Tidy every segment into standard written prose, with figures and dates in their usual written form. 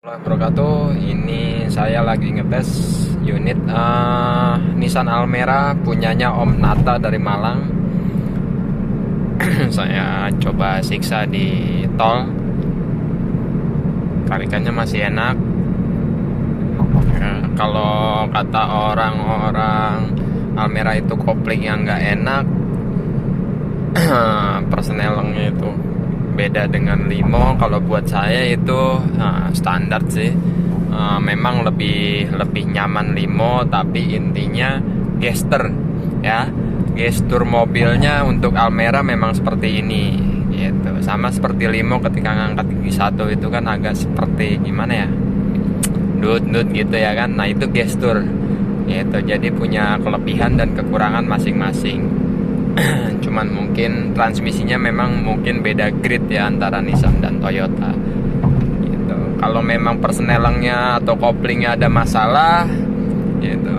Wabarakatuh. Ini saya lagi ngetes unit Nissan Almera punyanya Om Nata dari Malang. Saya coba siksa di tol, tarikannya masih enak ya. Kalau kata orang-orang Almera itu kopling yang nggak enak, persnelengnya itu beda dengan limo. Kalau buat saya itu standar sih. Memang lebih nyaman limo, tapi intinya gestur ya, gestur mobilnya untuk Almera memang seperti ini gitu. Sama seperti limo, ketika ngangkat gigi satu itu kan agak seperti gimana ya, dut gitu ya kan. Nah itu gestur gitu. Jadi punya kelebihan dan kekurangan masing-masing. Cuman mungkin transmisinya memang mungkin beda grade ya antara Nissan dan Toyota gitu. Kalau memang persnelengnya atau koplingnya ada masalah gitu,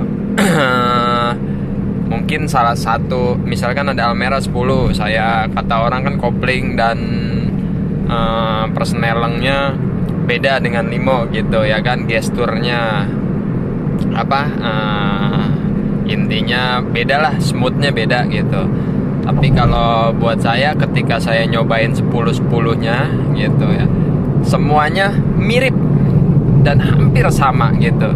mungkin salah satu, misalkan ada Almera 10, saya kata orang kan kopling dan persnelengnya beda dengan limo gitu ya kan, gesturnya apa, intinya beda lah, smoothnya beda gitu. Tapi kalau buat saya, ketika saya nyobain 10-10-nya gitu ya, semuanya mirip dan hampir sama gitu.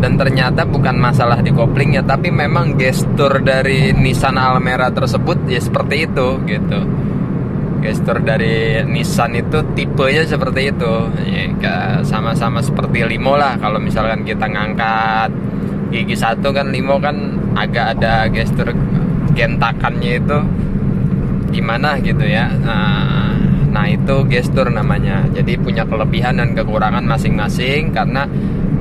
Dan ternyata bukan masalah di koplingnya, tapi memang gestur dari Nissan Almera tersebut ya seperti itu gitu. Gestur dari Nissan itu tipenya seperti itu ya, sama-sama seperti limo lah. Kalau misalkan kita ngangkat gigi satu kan, limo kan agak ada gestur gentakannya itu gimana gitu ya. Nah itu gestur namanya. Jadi punya kelebihan dan kekurangan masing-masing, karena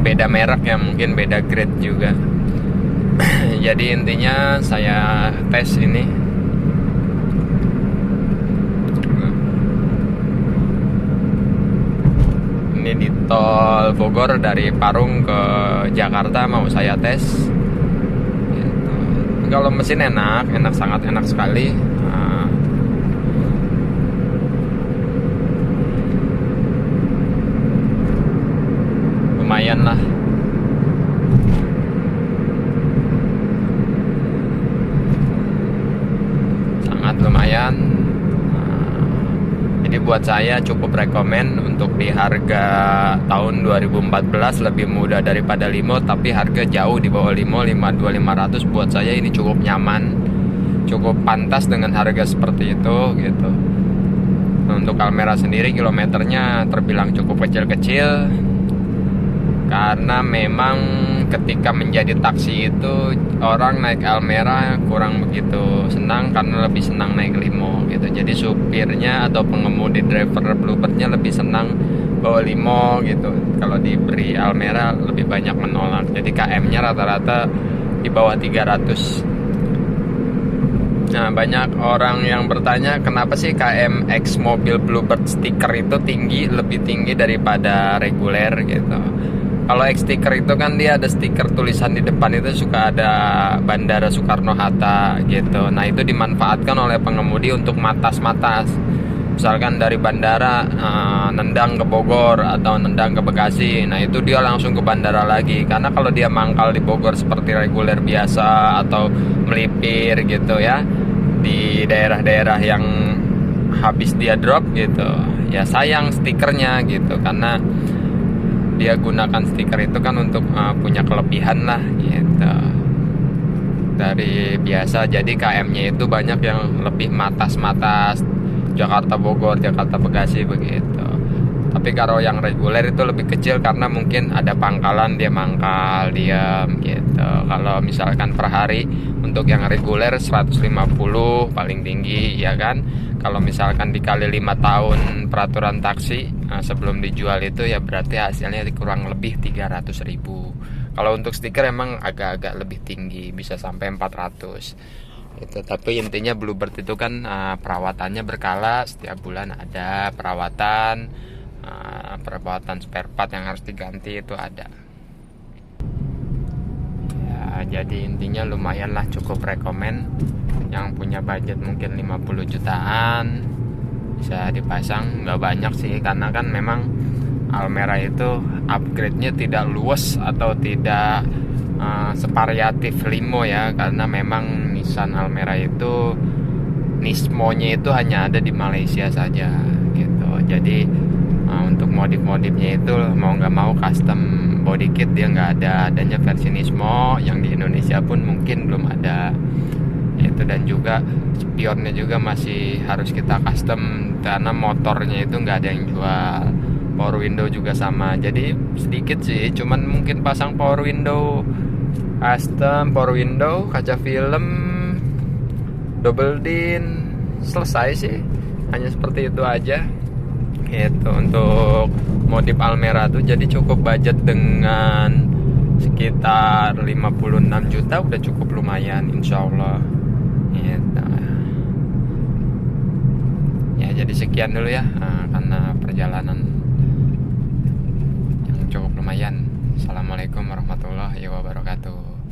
beda merek ya, mungkin beda grade juga. Jadi intinya saya tes ini di tol Bogor, dari Parung ke Jakarta mau saya tes gitu. Kalau mesin enak, sangat enak sekali. Lumayan lah, sangat lumayan. Jadi buat saya cukup rekomen untuk di harga tahun 2014, lebih mudah daripada limo, tapi harga jauh di bawah limo, 52.500. Buat saya ini cukup nyaman, cukup pantas dengan harga seperti itu gitu. Untuk Almera sendiri kilometernya terbilang cukup kecil-kecil, karena memang ketika menjadi taksi itu orang naik Almera kurang begitu senang, karena lebih senang naik limo gitu. Jadi supirnya atau pengemudi, driver Bluebirdnya lebih senang bawa limo gitu. Kalau diberi Almera lebih banyak menolak. Jadi KM-nya rata-rata di bawah 300. Nah, banyak orang yang bertanya, kenapa sih KM X mobil Bluebird stiker itu lebih tinggi daripada reguler gitu. Kalau X stiker itu kan dia ada stiker tulisan di depan, itu suka ada Bandara Soekarno-Hatta gitu. Nah itu dimanfaatkan oleh pengemudi untuk matas-matas. Misalkan dari bandara nendang ke Bogor atau nendang ke Bekasi, nah itu dia langsung ke bandara lagi. Karena kalau dia mangkal di Bogor seperti reguler biasa atau melipir gitu ya, di daerah-daerah yang habis dia drop gitu, ya sayang stikernya gitu. Karena dia gunakan stiker itu kan untuk punya kelebihan lah gitu dari biasa. Jadi KM-nya itu banyak yang lebih matas-matas, Jakarta Bogor, Jakarta Bekasi begitu. Tapi kalau yang reguler itu lebih kecil, karena mungkin ada pangkalan, dia mangkal diam gitu. Kalau misalkan per hari untuk yang reguler 150 paling tinggi ya kan. Kalau misalkan dikali 5 tahun peraturan taksi sebelum dijual itu, ya berarti hasilnya kurang lebih 300.000. Kalau untuk stiker emang agak-agak lebih tinggi, bisa sampai 400 itu. Tapi intinya Bluebird itu kan perawatannya berkala, setiap bulan ada perawatan spare part yang harus diganti, itu ada ya. Jadi intinya lumayan lah, cukup rekomen. Yang punya budget mungkin 50 jutaan bisa dipasang, nggak banyak sih, karena kan memang Almera itu upgrade-nya tidak luas atau tidak sevariatif Limo ya, karena memang Nissan Almera itu Nismo-nya itu hanya ada di Malaysia saja gitu. Jadi untuk modif-modifnya itu mau nggak mau custom body kit dia nggak ada, adanya versi Nismo yang di Indonesia pun mungkin belum ada itu, dan juga spionnya juga masih harus kita custom karena motornya itu nggak ada yang jual. Power window juga sama, jadi sedikit sih, cuman mungkin pasang power window custom, power window, kaca film, double din, selesai sih, hanya seperti itu aja gitu untuk modif Almera tuh. Jadi cukup budget dengan sekitar 56 juta udah cukup lumayan insya Allah gitu. Ya jadi sekian dulu ya, karena perjalanan yang cukup lumayan. Assalamualaikum warahmatullahi wabarakatuh.